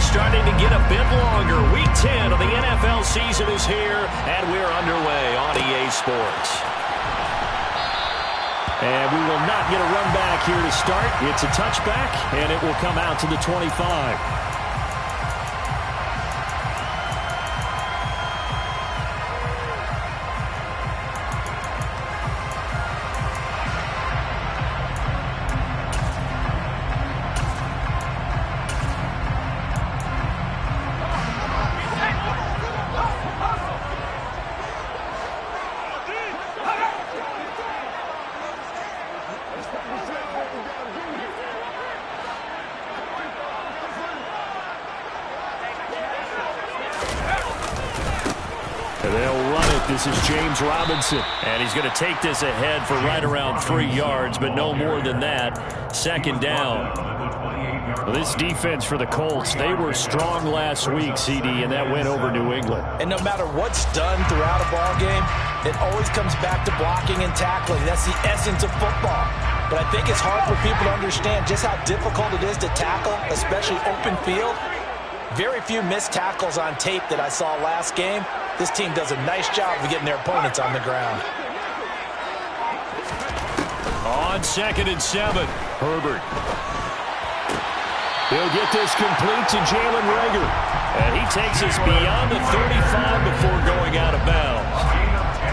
starting to get a bit longer. Week 10 of the NFL season is here, and we're underway on EA Sports. And we will not get a run back here to start. It's a touchback, and it will come out to the 25. And they'll run it. This is James Robinson. And he's going to take this ahead for right around 3 yards, but no more than that. Second down. Well, this defense for the Colts, they were strong last week, CD, and that went over New England. And no matter what's done throughout a ball game, it always comes back to blocking and tackling. That's the essence of football. But I think it's hard for people to understand just how difficult it is to tackle, especially open field. Very few missed tackles on tape that I saw last game. This team does a nice job of getting their opponents on the ground. On 2nd and 7, Herbert. He'll get this complete to Jalen Reagor. And he takes us beyond the 35 before going out of bounds.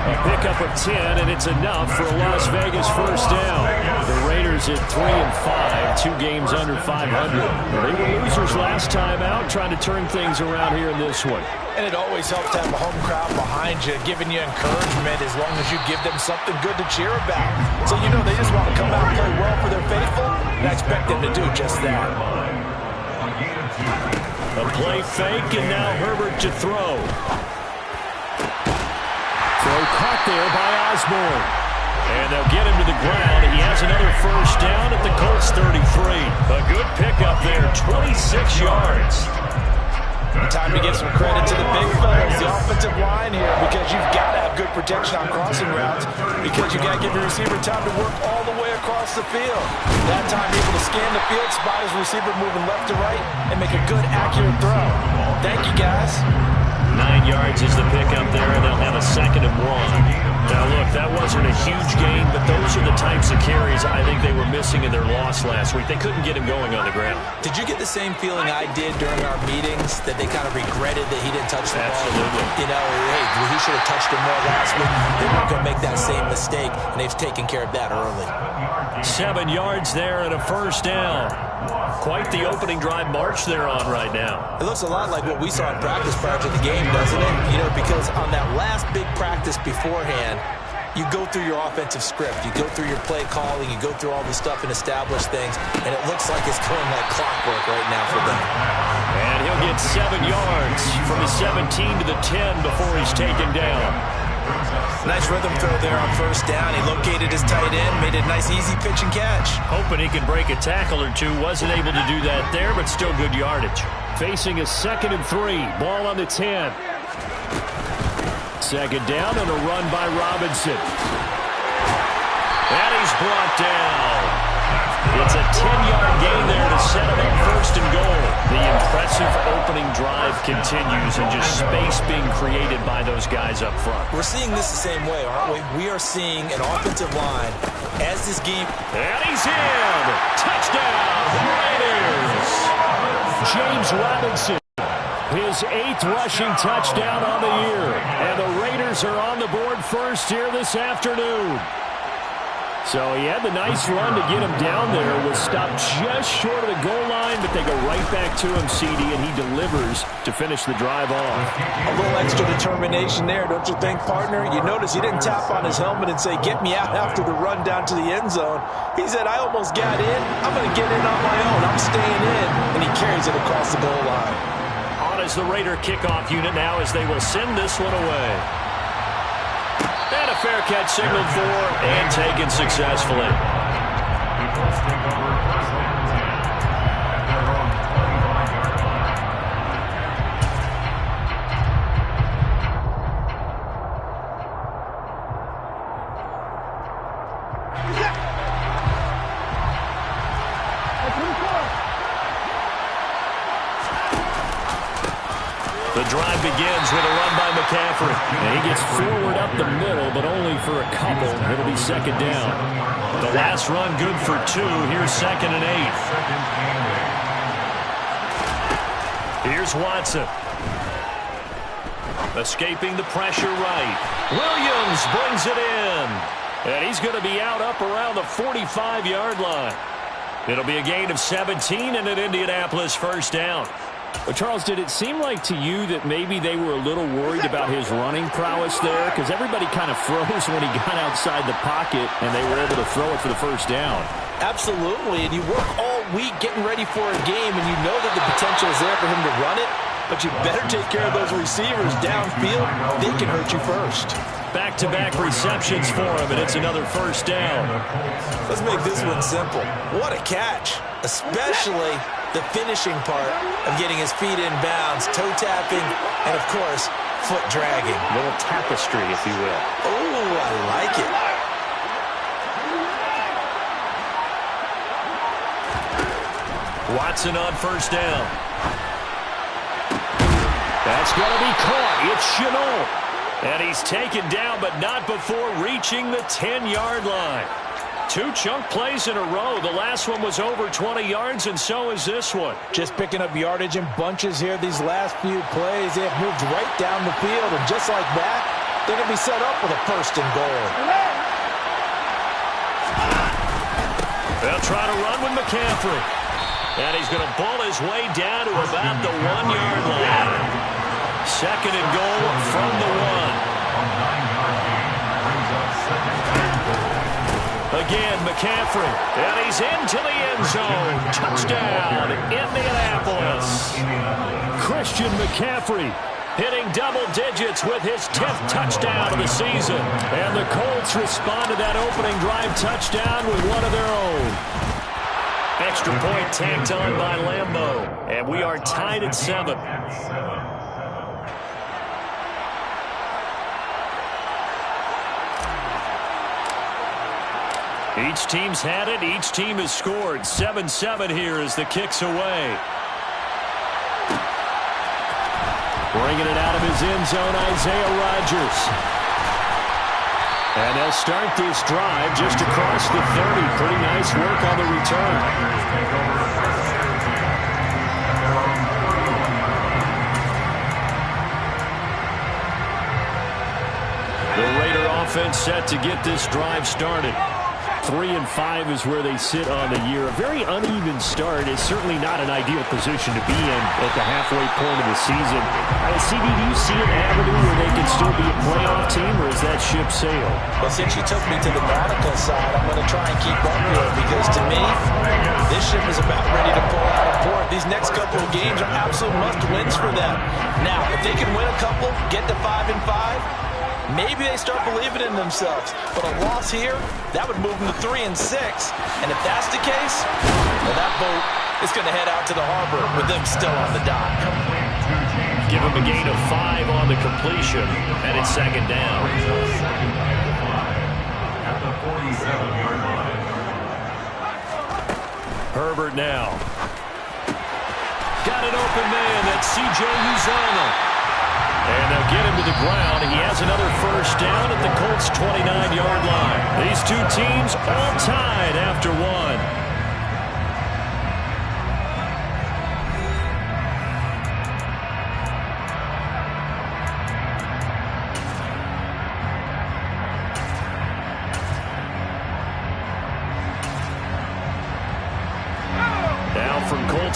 A pickup of 10, and it's enough for a Las Vegas first down. The Raiders at 3-5, 2 games under 500. They were losers last time out, trying to turn things around here in this one. And it always helps to have a home crowd behind you, giving you encouragement as long as you give them something good to cheer about. So you know they just want to come out and play well for their faithful, and I expect them to do just that. A play fake, and now Herbert to throw. Throw caught there by Osborne. And they'll get him to the ground. He has another first down at the Colts 33. A good pickup there, 26 yards. Time to give some credit to the big fellas, the offensive line here, because you've got to have good protection on crossing routes, because you've got to give your receiver time to work all the way across the field. That time, able to scan the field, spot his receiver moving left to right, and make a good, accurate throw. Thank you, guys. 9 yards is the pickup there, and they'll have a 2nd and 1. Now, look, that wasn't a huge gain, but those are the types of carries I think they were missing in their loss last week. They couldn't get him going on the ground. Did you get the same feeling I did during our meetings, that they kind of regretted that he didn't touch the ball? Absolutely. You know, hey, he should have touched him more last week. They weren't going to make that same mistake, and they've taken care of that early. 7 yards there and a first down. Quite the opening drive march they're on right now. It looks a lot like what we saw in practice prior to the game, doesn't it? You know, because on that last big practice beforehand, you go through your offensive script. You go through your play calling. You go through all the stuff and establish things. And it looks like it's going like clockwork right now for them. And he'll get 7 yards from the 17 to the 10 before he's taken down. Nice rhythm throw there on first down. He located his tight end, made a nice easy pitch and catch. Hoping he could break a tackle or two. Wasn't able to do that there, but still good yardage. Facing a 2nd and 3. Ball on the 10. 2nd down and a run by Robinson. And he's brought down. It's a 10-yard gain there to set him up 1st and goal. The impressive opening drive continues, and just space being created by those guys up front. We're seeing this the same way, aren't we? We are seeing an offensive line as this game. And he's in. Touchdown, Raiders. James Robinson, his 8th rushing touchdown on the year. And the Raiders are on the board first here this afternoon. So he had the nice run to get him down there. Was stopped just short of the goal line, but they go right back to him, CD, and he delivers to finish the drive off. A little extra determination there, don't you think, partner? You notice he didn't tap on his helmet and say, get me out after the run down to the end zone. He said, I almost got in. I'm going to get in on my own. I'm staying in. And he carries it across the goal line. On is the Raider kickoff unit now as they will send this one away. And a fair catch signaled for and taken successfully. The drive begins with a run by McCaffrey. And he gets forward up the middle, but only for a couple. It'll be second down. The last run good for 2. Here's 2nd and 8. Here's Watson. Escaping the pressure right. Williams brings it in. And he's going to be out up around the 45-yard line. It'll be a gain of 17 and an Indianapolis first down. Well, Charles, did it seem like to you that maybe they were a little worried about his running prowess there? Because everybody kind of froze when he got outside the pocket, and they were able to throw it for the first down. Absolutely, and you work all week getting ready for a game, and you know that the potential is there for him to run it, but you better take care of those receivers downfield. They can hurt you first. Back-to-back receptions for him, and it's another first down. Let's make this one simple. What a catch, especially the finishing part of getting his feet in bounds, toe tapping, and, of course, foot dragging. A little tapestry, if you will. Oh, I like it. Watson on first down. That's going to be caught. It's Shenault. And he's taken down, but not before reaching the 10-yard line. 2 chunk plays in a row. The last one was over 20 yards, and so is this one. Just picking up yardage in bunches here these last few plays. They have moved right down the field, and just like that, they're going to be set up with a first and goal. They'll try to run with McCaffrey. And he's going to bull his way down to about the 1-yard line. 2nd and goal from the 1. Again, McCaffrey. And he's into the end zone. Touchdown, Indianapolis. Christian McCaffrey hitting double digits with his 10th touchdown of the season. And the Colts respond to that opening drive touchdown with one of their own. Extra point tacked on by Lambeau. And we are tied at 7. Each team's had it. Each team has scored. 7-7 here as the kick's away. Bringing it out of his end zone, Isaiah Rodgers. And they'll start this drive just across the 30. Pretty nice work on the return. The Raider offense set to get this drive started. 3-5 is where they sit on the year. A very uneven start is certainly not an ideal position to be in at the halfway point of the season. CD, do you see an avenue where they can still be a playoff team, or is that ship sailed? Well, since you took me to the nautical side, I'm going to try and keep up here because, to me, this ship is about ready to pull out of port. These next couple of games are absolute must-wins for them. Now, if they can win a couple, get to 5-5, maybe they start believing in themselves. But a loss here, that would move them to 3-6. And if that's the case, well, that boat is going to head out to the harbor with them still on the dock. Give him a gain of 5 on the completion, and it's second down. Herbert now. Got an open man. That's C.J. Uzomah. And they'll get him to the ground. He has another first down at the Colts' 29-yard line. These two teams all tied after 1.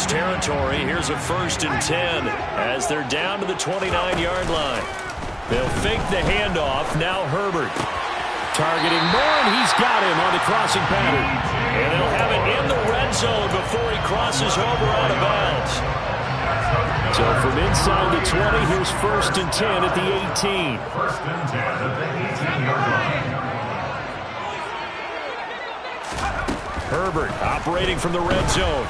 Territory. Here's a 1st and 10 as they're down to the 29-yard line. They'll fake the handoff. Now Herbert targeting more, and he's got him on the crossing pattern. And they'll have it in the red zone before he crosses over out of bounds. So from inside the 20, here's 1st and 10 at the 18. Herbert operating from the red zone.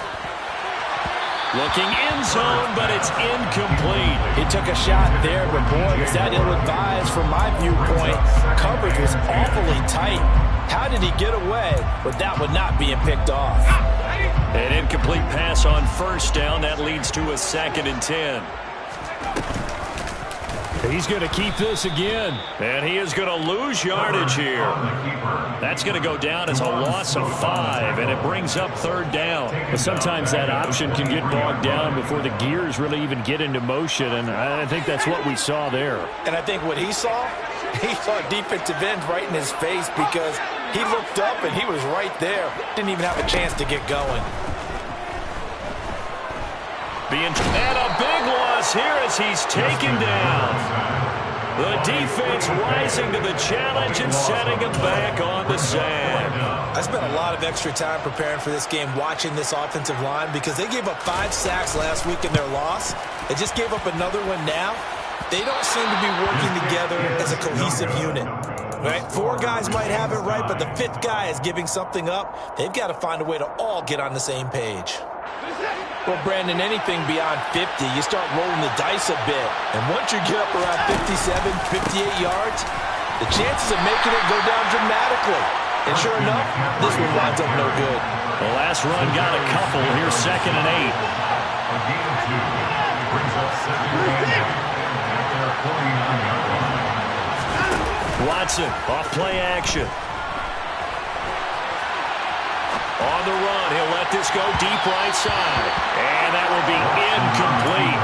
Looking in zone, but it's incomplete. He took a shot there, but boy, was that ill-advised from my viewpoint. Coverage was awfully tight. How did he get away with that one not being picked off? An incomplete pass on first down. That leads to a 2nd and 10. He's going to keep this again. And he is going to lose yardage here. That's going to go down as a loss of 5, and it brings up 3rd down. But sometimes that option can get bogged down before the gears really even get into motion, and I think that's what we saw there. And I think what he saw defensive end right in his face, because he looked up and he was right there. Didn't even have a chance to get going. And a big loss here as he's taken down. The defense rising to the challenge and setting him back on the sack. I spent a lot of extra time preparing for this game, watching this offensive line, because they gave up 5 sacks last week in their loss. They just gave up another one now. They don't seem to be working together as a cohesive unit. Right? 4 guys might have it right, but the 5th guy is giving something up. They've got to find a way to all get on the same page. Well, Brandon, anything beyond 50, you start rolling the dice a bit. And once you get up around 57, 58 yards, the chances of making it go down dramatically. And sure enough, this one winds up no good. The last run got a couple. Here's 2nd and 8. Watson off play action. On the run, he'll let this go deep right side. And that will be incomplete.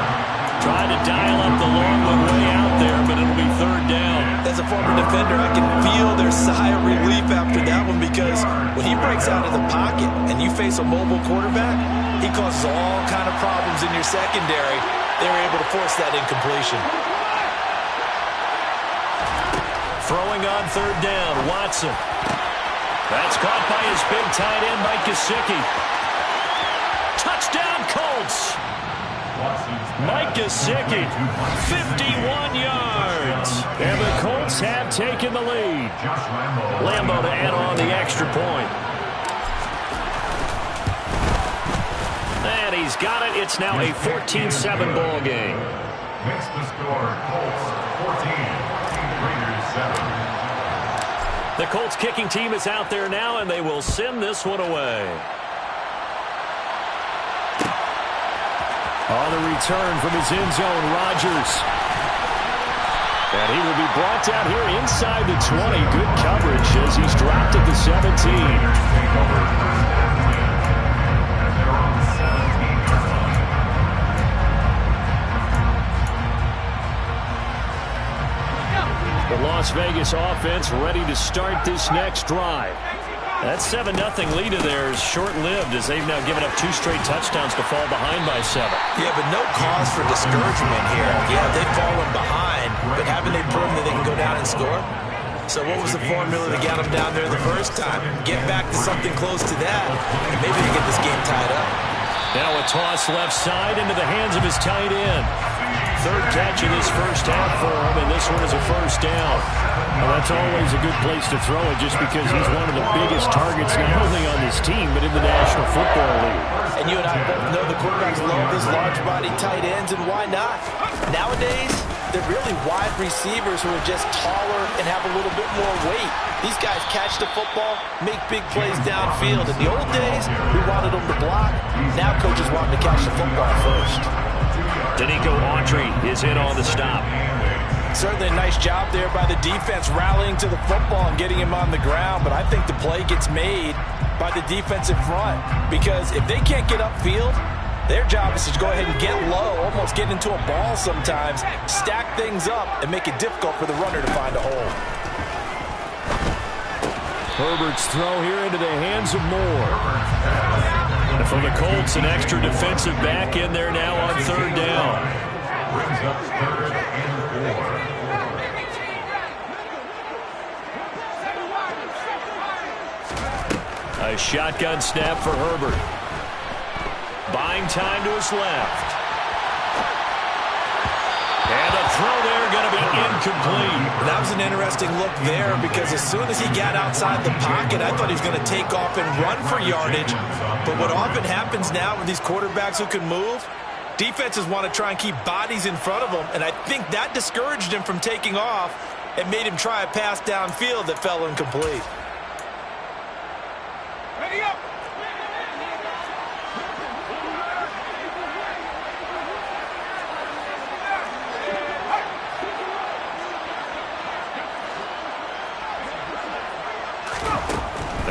Trying to dial up the long one way out there, but it'll be 3rd down. As a former defender, I can feel their sigh of relief after that one, because when he breaks out of the pocket and you face a mobile quarterback, he causes all kind of problems in your secondary. They were able to force that incompletion. Throwing on 3rd down, Watson. That's caught by his big tight end, Mike Gesicki. Touchdown, Colts! Mike Gesicki, 51 yards. And the Colts have taken the lead. Lambo to add on the extra point. And he's got it. It's now a 14-7 ball game. Makes the score Colts 14, Raiders 7. The Colts kicking team is out there now, and they will send this one away. On the return from his end zone, Rodgers. And he will be brought down here inside the 20. Good coverage as he's dropped at the 17. The Las Vegas offense ready to start this next drive. That 7-0 lead of theirs short-lived as they've now given up 2 straight touchdowns to fall behind by 7. Yeah, but no cause for discouragement here. Yeah, they've fallen behind, but haven't they proven that they can go down and score? So what was the formula to get them down there the first time? Get back to something close to that, and maybe they get this game tied up. Now a toss left side into the hands of his tight end. 3rd catch of this first half for him, and this one is a 1st down. Well, that's always a good place to throw it, just because he's one of the biggest targets not only on this team, but in the National Football League. And you and I both know the quarterbacks love these large-body tight ends, and why not? Nowadays, they're really wide receivers who are just taller and have a little bit more weight. These guys catch the football, make big plays downfield. In the old days, we wanted them to block. Now coaches want them to catch the football first. Danico Autry is in on the stop. Certainly a nice job there by the defense rallying to the football and getting him on the ground, but I think the play gets made by the defensive front, because if they can't get upfield, their job is to go ahead and get low, almost get into a ball sometimes, stack things up, and make it difficult for the runner to find a hole. Herbert's throw here into the hands of Moore. And for the Colts, an extra defensive back in there now on 3rd down. Brings up 3rd and 4. A shotgun snap for Herbert. Buying time to his left. And the throw there going to be incomplete. That was an interesting look there, because as soon as he got outside the pocket, I thought he was going to take off and run for yardage. But what often happens now with these quarterbacks who can move, defenses want to try and keep bodies in front of them, and I think that discouraged him from taking off and made him try a pass downfield that fell incomplete. Ready up!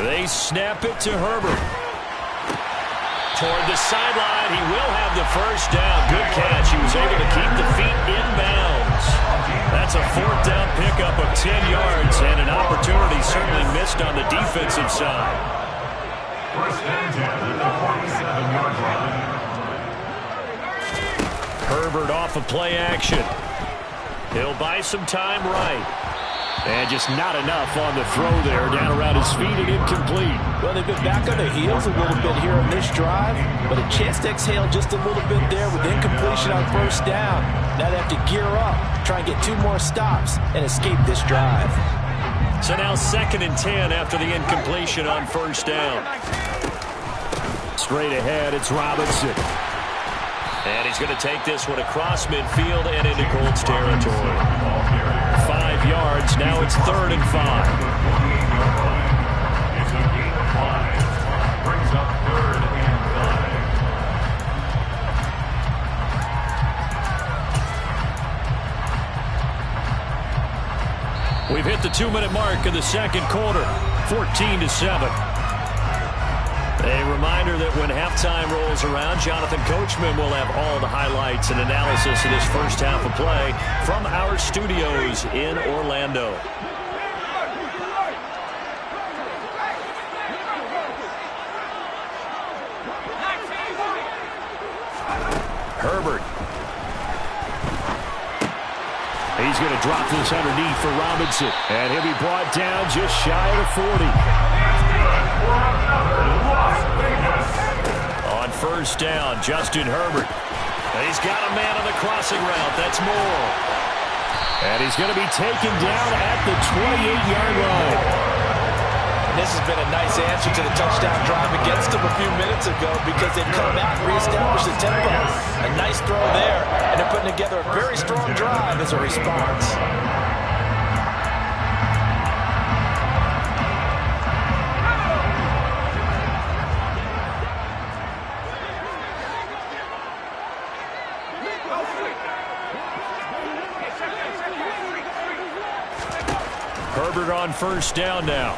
They snap it to Herbert. Toward the sideline, he will have the first down. Good catch. He was able to keep the feet in bounds. That's a fourth down pickup of 10 yards and an opportunity certainly missed on the defensive side. First and 10 at the 47-yard line. Herbert off of play action. He'll buy some time right. And just not enough on the throw there. Down around his feet and incomplete. Well, they've been back on their heels a little bit here on this drive, but a chance to exhale just a little bit there with incompletion on first down. Now they have to gear up, try and get 2 more stops, and escape this drive. So now 2nd and 10 after the incompletion on first down. Straight ahead, it's Robinson. And he's going to take this one across midfield and into Colts territory. 5 yards. Now it's 3rd and 5. It's a gain of 5. Brings up 3rd and 5. We've hit the 2-minute mark in the second quarter. 14-7. A reminder that when halftime rolls around, Jonathan Coachman will have all the highlights and analysis of this first half of play from our studios in Orlando. Herbert. He's going to drop this underneath for Robinson. And he'll be brought down just shy of the 40. On first down, Justin Herbert. He's got a man on the crossing route. That's Moore. And he's going to be taken down at the 28-yard line. And this has been a nice answer to the touchdown drive against them a few minutes ago because they've come out and reestablished the tempo. A nice throw there, and they're putting together a very strong drive as a response. Herbert on first down now.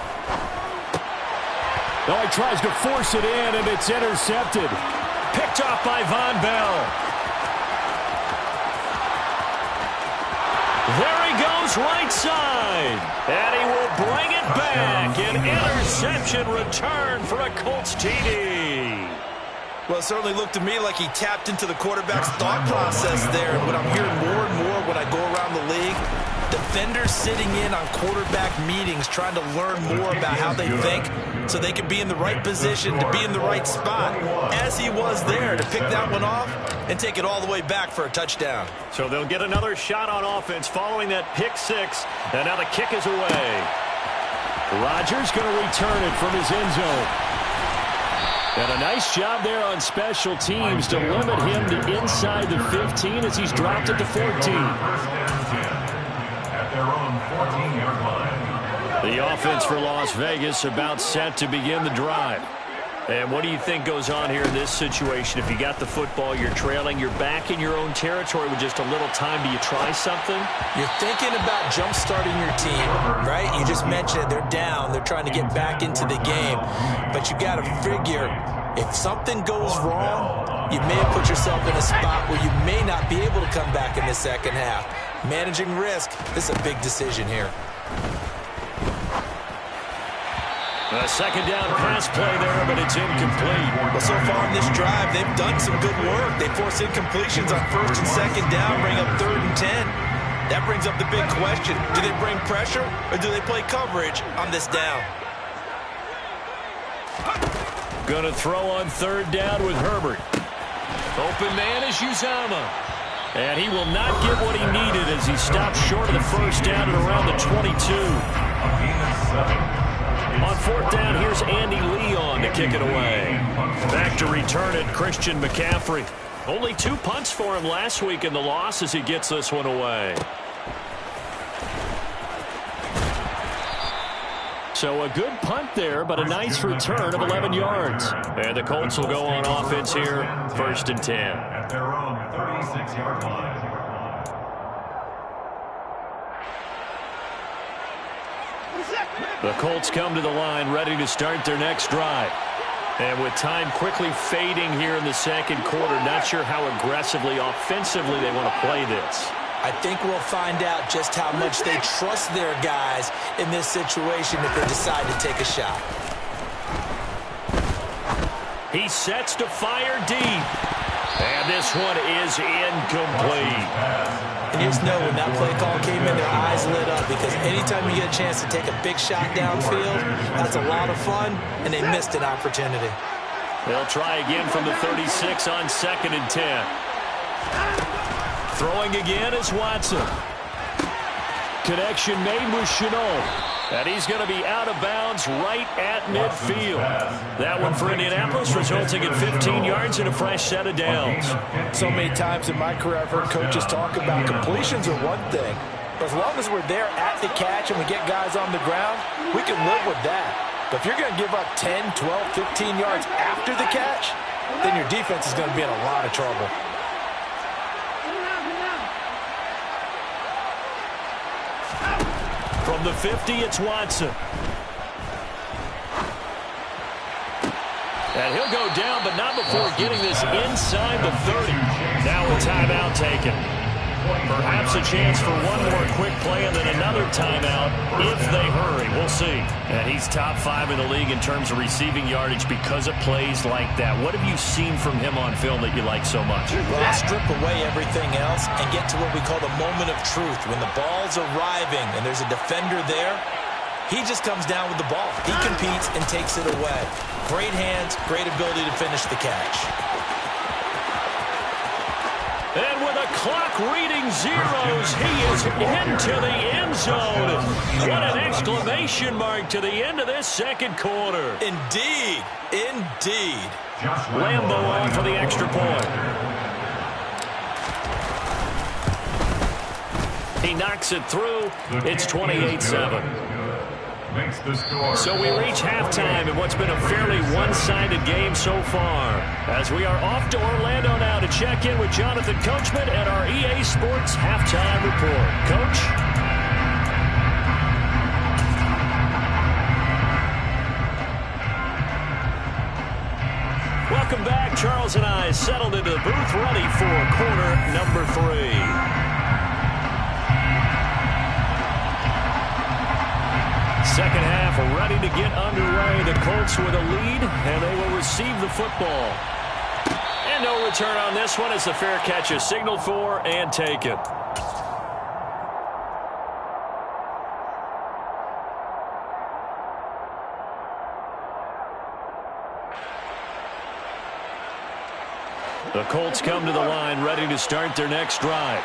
Oh, he tries to force it in, and it's intercepted. Picked off by Von Bell. There he goes, right side. And he will bring it back. An interception return for a Colts TD. Well, it certainly looked to me like he tapped into the quarterback's thought process there. And what I'm hearing more and more when I go around the league, defenders sitting in on quarterback meetings trying to learn more about how they think so they can be in the right position to be in the right spot, as he was there to pick that one off and take it all the way back for a touchdown. So they'll get another shot on offense following that pick six, and now the kick is away. Rodgers going to return it from his end zone. And a nice job there on special teams to limit him to inside the 15 as he's dropped at the 14. First and 10 at their own 14-yard line. The offense for Las Vegas about set to begin the drive. And what do you think goes on here in this situation? If you got the football, you're trailing, you're back in your own territory with just a little time. Do you try something? You're thinking about jump-starting your team, right? You just mentioned it. They're down. They're trying to get back into the game. But you got to figure, if something goes wrong, you may have put yourself in a spot where you may not be able to come back in the second half. Managing risk, this is a big decision here. A second down pass play there, but it's incomplete. Well, so far in this drive, they've done some good work. They force incompletions on first and second down, bring up 3rd and 10. That brings up the big question. Do they bring pressure or do they play coverage on this down? Gonna throw on 3rd down with Herbert. Open man is Uzama. And he will not get what he needed as he stopped short of the first down at around the 22. A gain of 7. On 4th down, here's Andy Leon to kick it away. Back to return it, Christian McCaffrey. Only 2 punts for him last week in the loss as he gets this one away. So a good punt there, but a nice return of 11 yards. And the Colts will go on offense here, 1st and 10. At their own 36-yard line. Second. The Colts come to the line ready to start their next drive. And with time quickly fading here in the second quarter, not sure how aggressively, offensively they want to play this. I think we'll find out just how much they trust their guys in this situation if they decide to take a shot. He sets to fire deep. And this one is incomplete. And you just know when that play call came in, their eyes lit up, because anytime you get a chance to take a big shot downfield, that's a lot of fun, and they missed an opportunity. They'll try again from the 36 on 2nd and 10. Throwing again is Watson. Connection made with Chenault. And he's going to be out of bounds right at midfield. That one for Indianapolis, resulting in 15 yards and a fresh set of downs. So many times in my career I've heard coaches talk about completions are one thing. But as long as we're there at the catch and we get guys on the ground, we can live with that. But if you're going to give up 10, 12, 15 yards after the catch, then your defense is going to be in a lot of trouble. From the 50, it's Watson. And he'll go down, but not before getting this inside the 30. Now a timeout taken. Perhaps a chance for one more quick play and then another timeout if they hurry. We'll see. And he's top 5 in the league in terms of receiving yardage because of plays like that. What have you seen from him on film that you like so much? Well, strip away everything else and get to what we call the moment of truth. When the ball's arriving and there's a defender there, he just comes down with the ball. He competes and takes it away. Great hands, great ability to finish the catch. And with a clock reading zeros, he is into the end zone. What an exclamation mark to the end of this second quarter. Indeed. Indeed. Lambo on for the extra point. He knocks it through. It's 28-7. So we reach halftime in what's been a fairly one-sided game so far, as we are off to Orlando now to check in with Jonathan Coachman at our EA Sports Halftime Report. Coach? Welcome back. Charles and I settled into the booth ready for quarter number 3. Second half ready to get underway. The Colts with a lead, and they will receive the football. And no return on this one as the fair catch is signaled for and taken. The Colts come to the line ready to start their next drive.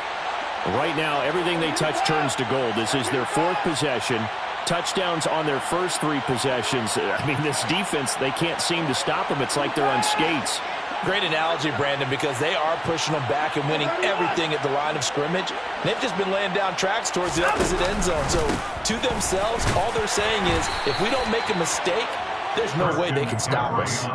Right now, everything they touch turns to gold. This is their 4th possession. Touchdowns on their first 3 possessions. I mean, this defense, they can't seem to stop them. It's like they're on skates. Great analogy, Brandon, because they are pushing them back and winning everything at the line of scrimmage. They've just been laying down tracks towards the opposite end zone. So, to themselves, all they're saying is, if we don't make a mistake, there's no way they can stop us.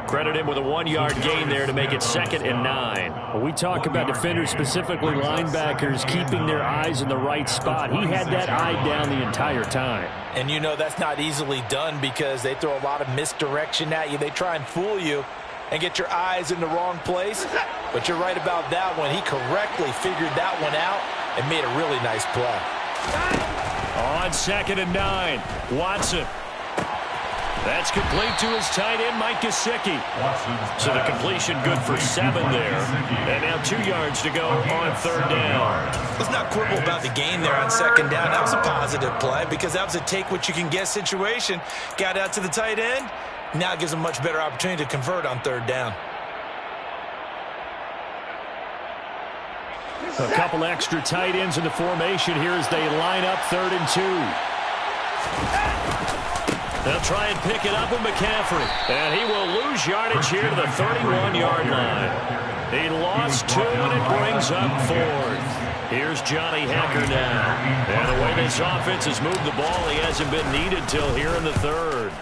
Credit him with a 1-yard gain there to make it 2nd and 9. When we talk about defenders, specifically linebackers, keeping their eyes in the right spot, he had that eye down the entire time. And you know that's not easily done because they throw a lot of misdirection at you. They try and fool you and get your eyes in the wrong place. But you're right about that one. He correctly figured that one out and made a really nice play. On 2nd and 9, Watson. That's complete to his tight end, Mike Gesicki. So the completion good for 7 there. And now 2 yards to go on 3rd down. Let's not quibble about the gain there on 2nd down. That was a positive play because that was a take-what-you-can-get situation. Got out to the tight end. Now it gives them a much better opportunity to convert on 3rd down. A couple extra tight ends in the formation here as they line up 3rd and 2. They'll try and pick it up with McCaffrey. And he will lose yardage here to the 31-yard line. He lost 2, and it brings up 4th. Here's Johnny Hecker now. And the way this offense has moved the ball, he hasn't been needed till here in the 3rd.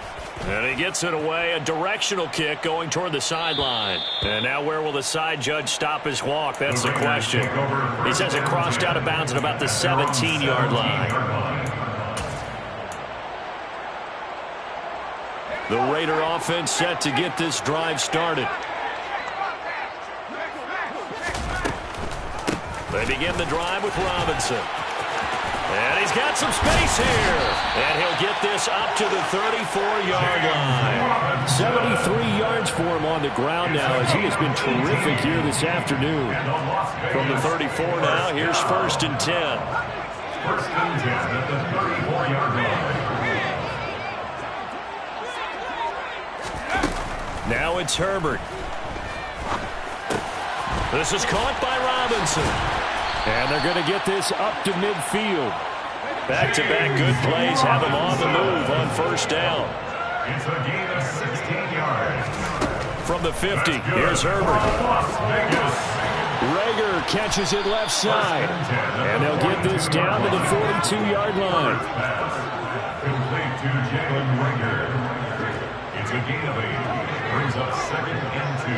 And he gets it away, a directional kick going toward the sideline. And now where will the side judge stop his walk? That's the question. He says it crossed out of bounds at about the 17-yard line. The Raider offense set to get this drive started. They begin the drive with Robinson. And he's got some space here. And he'll get this up to the 34-yard line. 73 yards for him on the ground now as he has been terrific here this afternoon. From the 34 now, here's 1st and 10. 1st and 10 at the 34-yard line. Now it's Herbert. This is caught by Robinson. And they're going to get this up to midfield. Back-to-back good plays have him on the move on 1st down. It's a gain of 16 yards. From the 50, here's Herbert. Rager catches it left side. And they'll get this down to the 42-yard line. Complete to Jalen Rager. It's a gain of 8. Brings up 2nd and 2.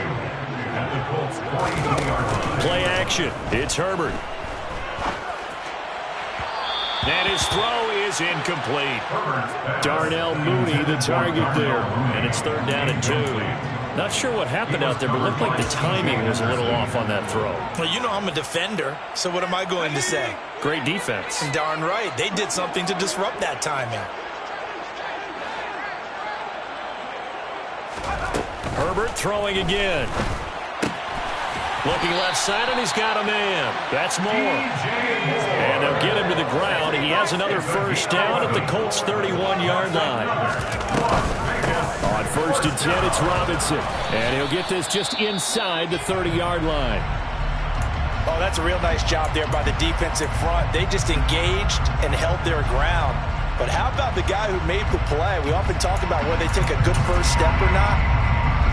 At the Colts 42-yard line. Play action. It's Herbert. And his throw is incomplete. Darnell Mooney, the target there. And it's 3rd down and 2. Not sure what happened out there, but it looked like the timing was a little off on that throw. Well, you know I'm a defender, so what am I going to say? Great defense. Darn right. They did something to disrupt that timing. Herbert throwing again. Looking left side, and he's got a man. That's Moore. And they'll get him to the ground. He has another 1st down at the Colts' 31-yard line. On 1st and 10, it's Robinson. And he'll get this just inside the 30-yard line. Oh, that's a real nice job there by the defensive front. They just engaged and held their ground. But how about the guy who made the play? We often talk about whether they take a good first step or not.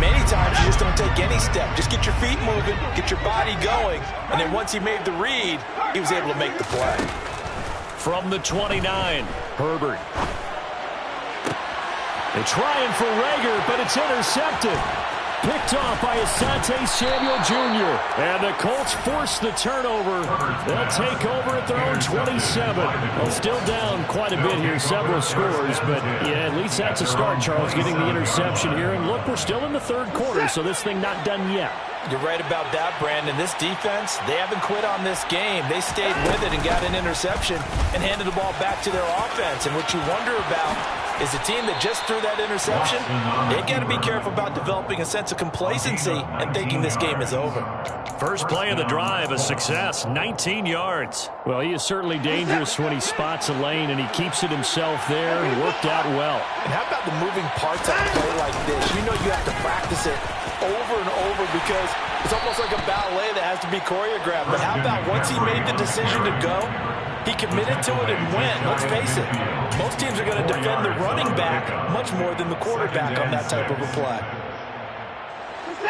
Many times you just don't take any step. Just get your feet moving, get your body going, and then once he made the read, he was able to make the play. From the 29, Herbert. They're trying for Rager, but it's intercepted. Picked off by Asante Samuel Jr. And the Colts force the turnover. They'll take over at their own 27. Well, still down quite a bit here, several scores. But, yeah, at least that's a start, Charles, getting the interception here. And, look, we're still in the 3rd quarter, so this thing not done yet. You're right about that, Brandon. This defense, they haven't quit on this game. They stayed with it and got an interception and handed the ball back to their offense. And what you wonder about is a team that just threw that interception, they got to be careful about developing a sense of complacency and thinking this game is over. First play of the drive, a success, 19 yards. Well, he is certainly dangerous when he spots a lane, and he keeps it himself there and worked out well. And how about the moving parts on a play like this? You know you have to practice it over and over because it's almost like a ballet that has to be choreographed. But how about once he made the decision to go, he committed to it and went. Let's face it, most teams are going to defend the running back much more than the quarterback on that type of a play.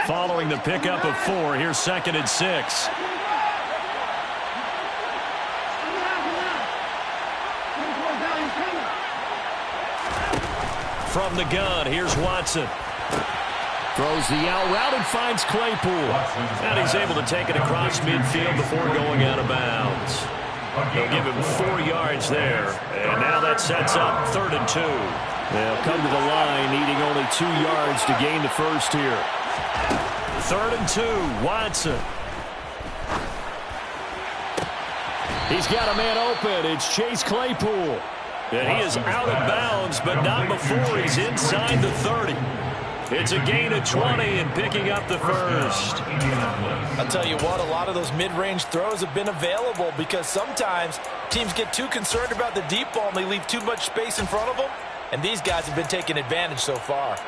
Following the pickup of 4, here's 2nd and 6. From the gun, here's Watson. Throws the out route and finds Claypool. And he's able to take it across midfield before going out of bounds. They'll give him 4 yards there. And now that sets up 3rd and 2. They'll come to the line, needing only 2 yards to gain the first here. 3rd and 2, Watson. He's got a man open. It's Chase Claypool. And he is out of bounds, but not before he's inside the 30. It's a gain of 20 and picking up the first. I'll tell you what, a lot of those mid-range throws have been available because sometimes teams get too concerned about the deep ball and they leave too much space in front of them. And these guys have been taking advantage so far.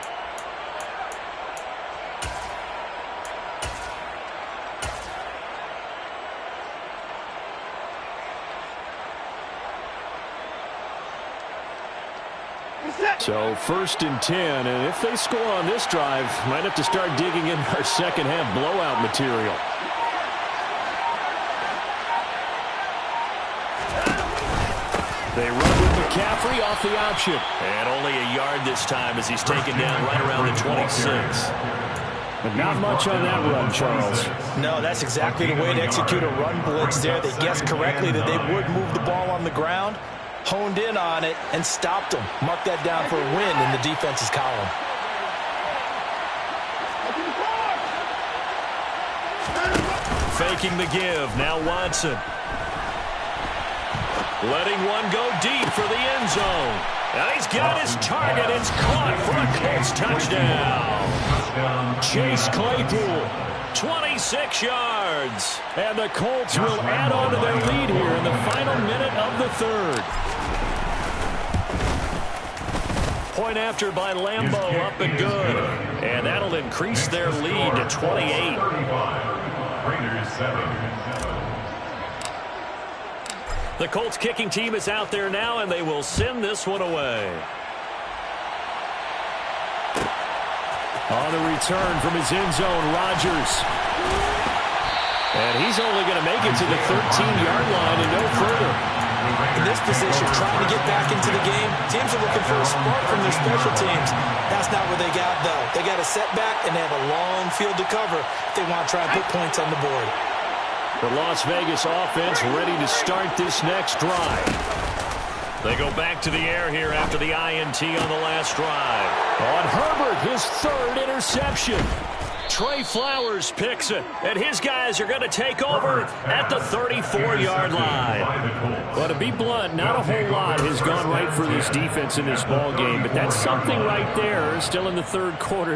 So 1st and 10, and if they score on this drive, might have to start digging in our second half blowout material. They run with McCaffrey off the option. And only a yard this time as he's taken down right around the 26. But not much on that run, Charles. No, that's exactly the way to execute a run blitz there. They guessed correctly that they would move the ball on the ground, honed in on it, and stopped them. Mark that down for a win in the defense's column. Faking the give. Now Watson. Letting one go deep for the end zone. And he's got his target. It's caught for a Colts touchdown. Chase Claypool, 26 yards. And the Colts will add on to their lead here in the final minute of the third. Point after by Lambeau, up and good. And that'll increase their lead to 28. Raiders 7. The Colts kicking team is out there now, and they will send this one away. On the return from his end zone, Rodgers. And he's only going to make it to the 13-yard line and no further. In this position, trying to get back into the game, teams are looking for a spark from their special teams. That's not what they got, though. They got a setback, and they have a long field to cover if they want to try and put points on the board. The Las Vegas offense ready to start this next drive. They go back to the air here after the INT on the last drive. On Herbert, his third interception. Trey Flowers picks it, and his guys are going to take over at the 34-yard line. Well, to be blunt, not a whole lot has gone right for this defense in this ball game, but that's something right there. Still in the third quarter,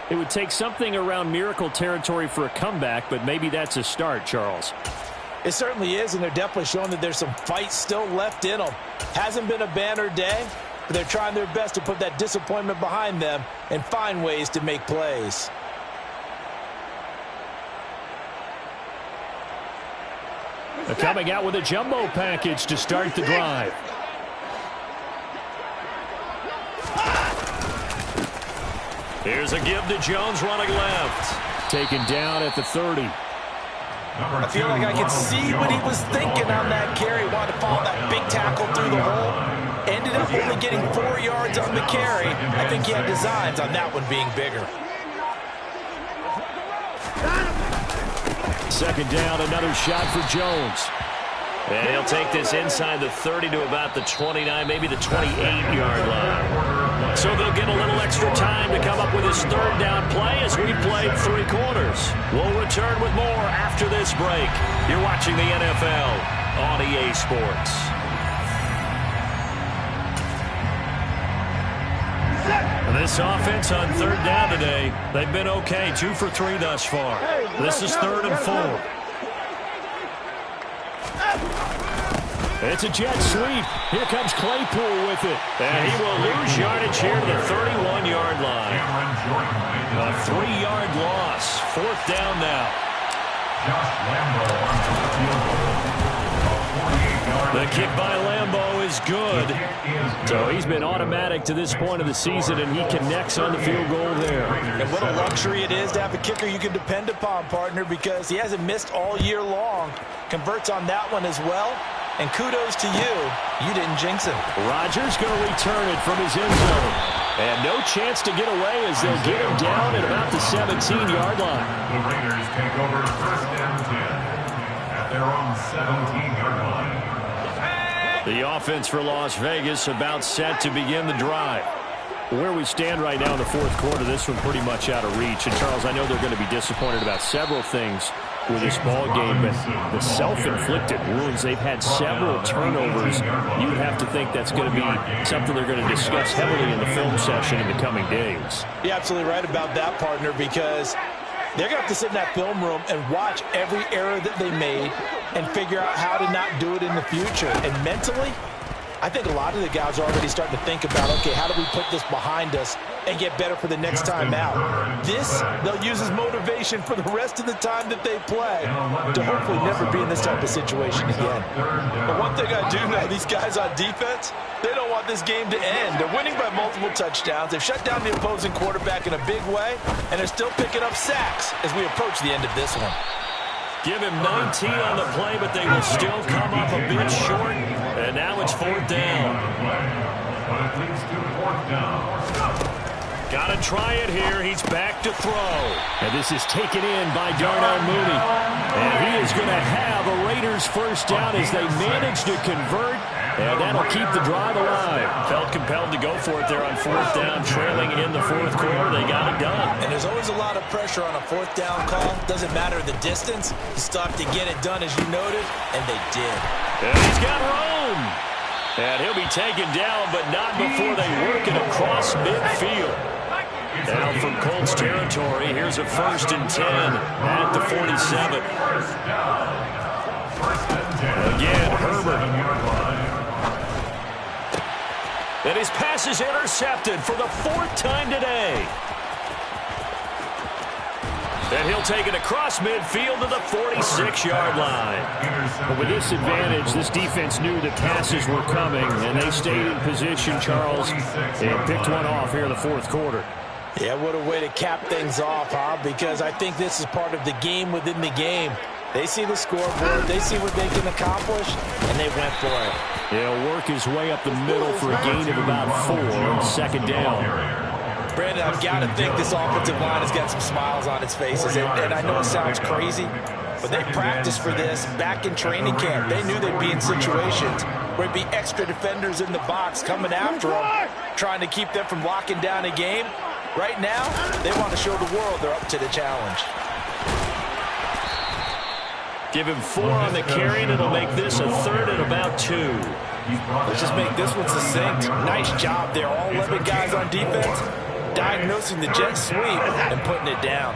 it would take something around miracle territory for a comeback, but maybe that's a start, Charles. It certainly is, and they're definitely showing that there's some fight still left in them. Hasn't been a banner day, but they're trying their best to put that disappointment behind them and find ways to make plays. They're coming out with a jumbo package to start the drive. Here's a give to Jones running left. Taken down at the 30. I feel like I can see what he was thinking on that carry. Wanted to follow that big tackle through the hole. Ended up only getting 4 yards on the carry. I think he had designs on that one being bigger. Second down, another shot for Jones. And he'll take this inside the 30 to about the 29, maybe the 28-yard line. So they'll get a little extra time to come up with his third down play as we played 3 quarters. We'll return with more after this break. You're watching the NFL on EA Sports. This offense on third down today, they've been okay, 2 for 3 thus far. This is 3rd and 4. It's a jet sweep. Here comes Claypool with it. And he will lose yardage here to the 31-yard line. A 3-yard loss. 4th down now. The kick by Lambeau is good. So he's been automatic to this point of the season, and he connects on the field goal there. And what a luxury it is to have a kicker you can depend upon, partner, because he hasn't missed all year long. Converts on that one as well. And kudos to you. You didn't jinx him. Rodgers going to return it from his end zone. And no chance to get away as they'll get him down at about the 17-yard line. The Raiders take over 1st and 10 at their own 17-yard line. The offense for Las Vegas about set to begin the drive. Where we stand right now in the 4th quarter, this one pretty much out of reach. And, Charles, I know they're going to be disappointed about several things with this ball game, but the self-inflicted wounds, they've had several turnovers. You would have to think that's going to be something they're going to discuss heavily in the film session in the coming days. You're absolutely right about that, partner, because they're going to have to sit in that film room and watch every error that they made and figure out how to not do it in the future. And mentally, I think a lot of the guys are already starting to think about, okay, how do we put this behind us and get better for the next time out? This, they'll use as motivation for the rest of the time that they play to hopefully never be in this type of situation again. But one thing I do know, these guys on defense, they don't want this game to end. They're winning by multiple touchdowns. They've shut down the opposing quarterback in a big way, and they're still picking up sacks as we approach the end of this one. Give him 19 on the play, but they will still come up a bit short. And now it's 4th down. Got to try it here. He's back to throw. And this is taken in by Darnell Mooney. And he is going to have a Raiders 1st down as they manage to convert And that'll keep the drive alive. Felt compelled to go for it there on fourth down, trailing in the fourth quarter. They got it done. And there's always a lot of pressure on a fourth down call. Doesn't matter the distance. You still have to get it done, as you noted, and they did. And he's got room. And he'll be taken down, but not before they work it across midfield. Now from Colts territory, here's a 1st and 10 at the 47. Again, Herbert. And his pass is intercepted for the 4th time today. And he'll take it across midfield to the 46-yard line. But with this advantage, this defense knew that passes were coming, and they stayed in position, Charles, and picked one off here in the fourth quarter. Yeah, what a way to cap things off, huh? Because I think this is part of the game within the game. They see the scoreboard, they see what they can accomplish, and they went for it. He'll work his way up the middle for a gain of about 4 on 2nd down. Brandon, I've got to think this offensive line has got some smiles on its faces. And I know it sounds crazy, but they practiced for this back in training camp. They knew they'd be in situations where it'd be extra defenders in the box coming after them, trying to keep them from locking down a game. Right now, they want to show the world they're up to the challenge. Give him 4 on the carry, and it'll make this a 3rd and about 2. Let's just make this one succinct. Nice job there. All 11 guys on defense diagnosing the jet sweep and putting it down.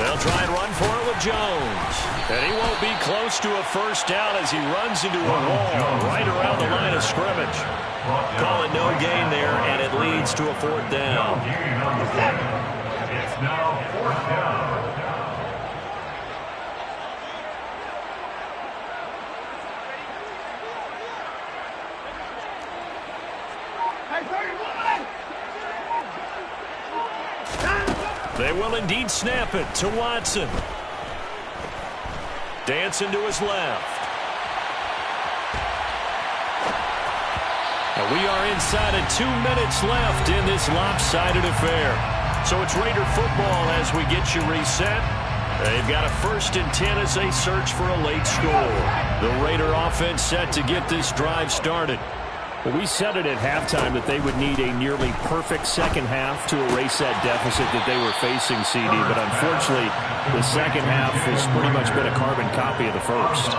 They'll try and run for it with Jones. And he won't be close to a 1st down as he runs into a wall right around the line of scrimmage. Call it no gain there, and it leads to a 4th down. It's now 4th down. They will indeed snap it to Watson. Dancing to his left. And we are inside of 2 minutes left in this lopsided affair. So it's Raider football as we get you reset. They've got a 1st and 10 as they search for a late score. The Raider offense set to get this drive started. Well, we said it at halftime that they would need a nearly perfect second half to erase that deficit that they were facing, CD. But unfortunately, the second half has pretty much been a carbon copy of the first.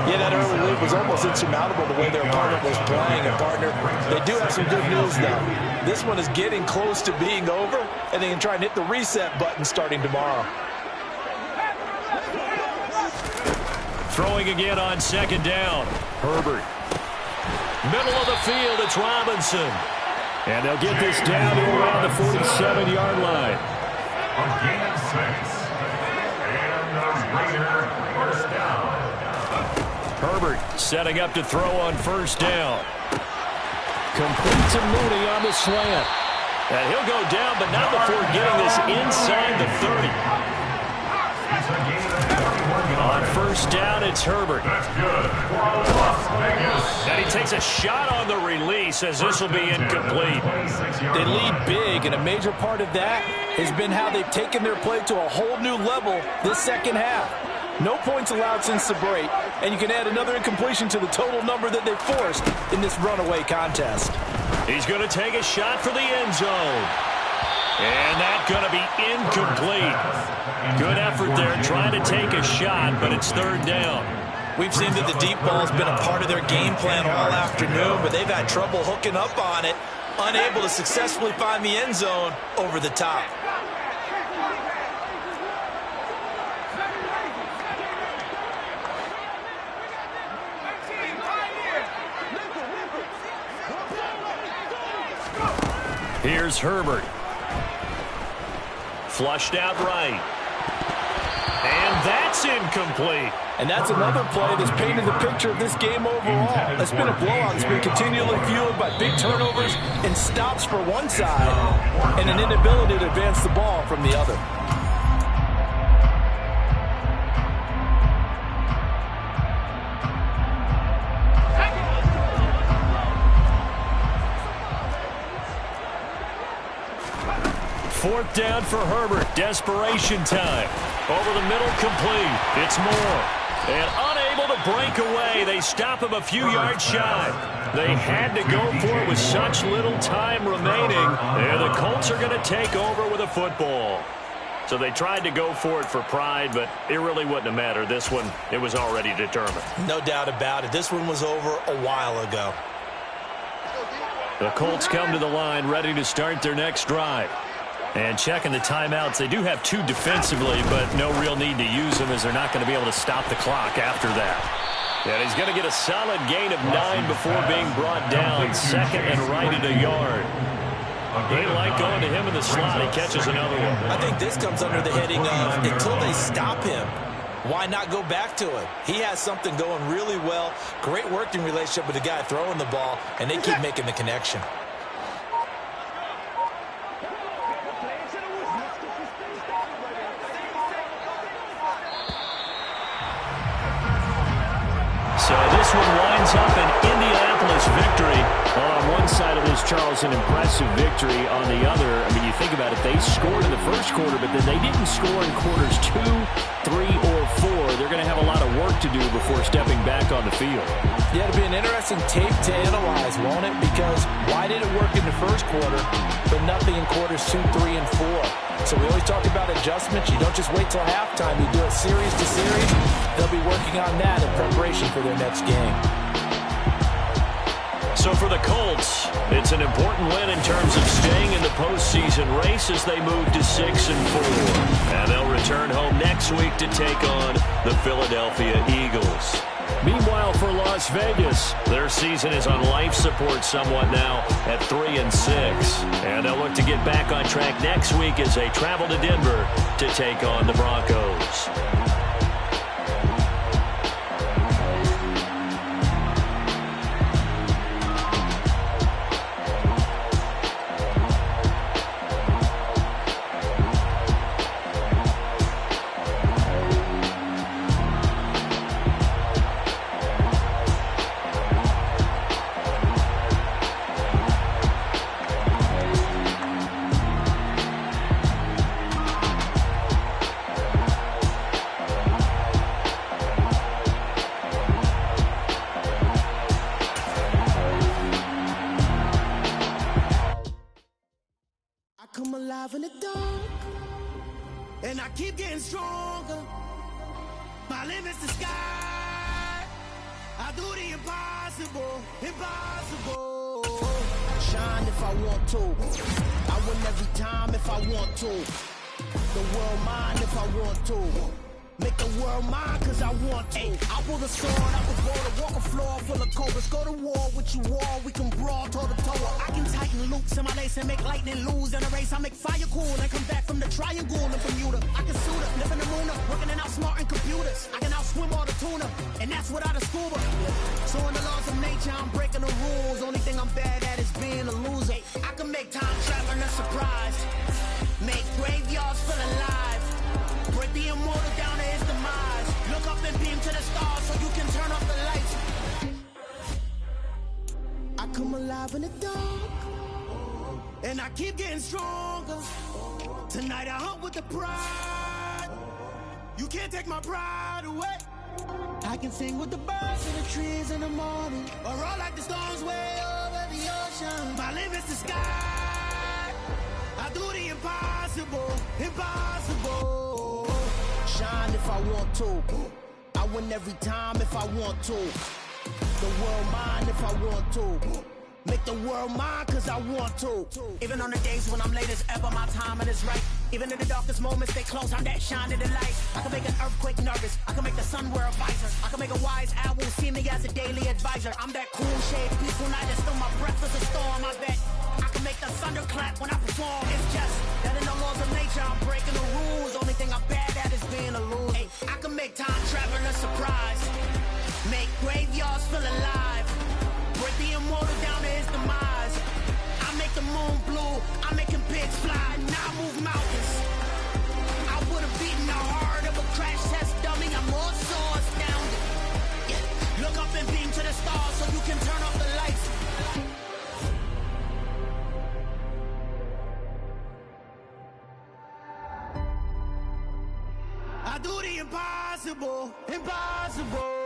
Yeah, that early lead was almost insurmountable the way their opponent was playing. And, partner, they do have some good news, though. This one is getting close to being over, and they can try and hit the reset button starting tomorrow. Throwing again on 2nd down. Herbert. Middle of the field, it's Robinson. And they'll get this down to around the 47-yard line. A gain of 6. And the Raider 1st down. Herbert setting up to throw on 1st down. Complete to Mooney on the slant. And he'll go down, but not before getting this inside the 30. On 1st down, it's Herbert. That's good. Las Vegas. And he takes a shot on the release as this will be incomplete. They lead big, and a major part of that has been how they've taken their play to a whole new level this second half. No points allowed since the break, and you can add another incompletion to the total number that they forced in this runaway contest. He's going to take a shot for the end zone. And that's going to be incomplete. Good effort there trying to take a shot, but it's 3rd down. We've seen that the deep ball has been a part of their game plan all afternoon, but they've had trouble hooking up on it, unable to successfully find the end zone over the top. Here's Herbert. Flushed out right. And that's incomplete. And that's another play that's painted the picture of this game overall. It's been a blowout that's been continually fueled by big turnovers and stops for one side and an inability to advance the ball from the other. Fourth down for Herbert. Desperation time. Over the middle, complete. It's Moore. And unable to break away. They stop him a few yards shy. They had to go for it with such little time remaining. And the Colts are going to take over with a football. So they tried to go for it for pride, but it really wouldn't have mattered. This one, it was already determined. No doubt about it. This one was over a while ago. The Colts come to the line ready to start their next drive. And checking the timeouts, they do have 2 defensively, but no real need to use them as they're not going to be able to stop the clock after that. And he's going to get a solid gain of 9 before being brought down. Second and right at a yard. They like going to him in the slot. He catches another one. I think this comes under the heading of until they stop him, why not go back to it? He has something going really well. Great working relationship with the guy throwing the ball, and they keep making the connection. So this one winds up an Indianapolis victory. On one side of this, Charles, an impressive victory. On the other, I mean, you think about it, they scored in the first quarter, but then they didn't score in quarters 2, 3, or 4. They're going to have a lot of work to do before stepping back on the field. Yeah, it'll be an interesting tape to analyze, won't it? Because why did it work in the first quarter, but nothing in quarters 2, 3, and 4? So we always talk about adjustments. You don't just wait till halftime. You do it series to series. They'll be working on that in preparation for their next game. So for the Colts, it's an important win in terms of staying in the postseason race as they move to 6-4. And they'll return home next week to take on the Philadelphia Eagles. Meanwhile, for Las Vegas, their season is on life support somewhat now at 3-6. And they'll look to get back on track next week as they travel to Denver to take on the Broncos. Come alive in the dark, and I keep getting stronger. My limit's the sky. I do the impossible, impossible. Shine if I want to. I win every time if I want to. The world mine if I want to. Make the world mine cause I want to. Ay, I pull the sword, I was born to walk a floor full of cobras. Go to war with you all, we can brawl toe to toe. I can tighten loops in my lace and make lightning lose in a race. I make fire cool and come back from the triangle in Bermuda. I can suit up, live in the moon up, working and outsmarting computers. I can outswim all the tuna, and that's without a scuba. So in the laws of nature, I'm breaking the rules. Only thing I'm bad at is being a loser. I can make time traveling a surprise. Make graveyards feel alive. Break the immortal down to his demise. Look up and beam to the stars so you can turn off the lights. I come alive in the dark, and I keep getting stronger. Tonight I hunt with the pride. You can't take my pride away. I can sing with the birds in the trees in the morning, or roll like the storms way over the ocean. My limit's the sky. I do the impossible, impossible. Shine if I want to. I win every time if I want to. The world mine if I want to. Make the world mine cause I want to. Even on the days when I'm late as ever, my timing is right. Even in the darkest moments, stay close, I'm that shining the light. I can make an earthquake nervous, I can make the sun wear a visor. I can make a wise owl see me as a daily advisor. I'm that cool shade, peaceful night, and still my breath is a storm, I bet. I can make the thunder clap when I perform. It's just that in the laws of nature, I'm breaking the rules. Only thing I'm bad at is being a loser. Hey, I can make time traveling a surprise. Make graveyards feel alive. Break the immortal down to his demise. I make the moon blue. I'm making pigs fly. Now I move mountains. I would have beaten the heart of a crash test dummy. I'm more so astounded. Yeah. Look up and beam to the stars so you can turn off the lights. impossible.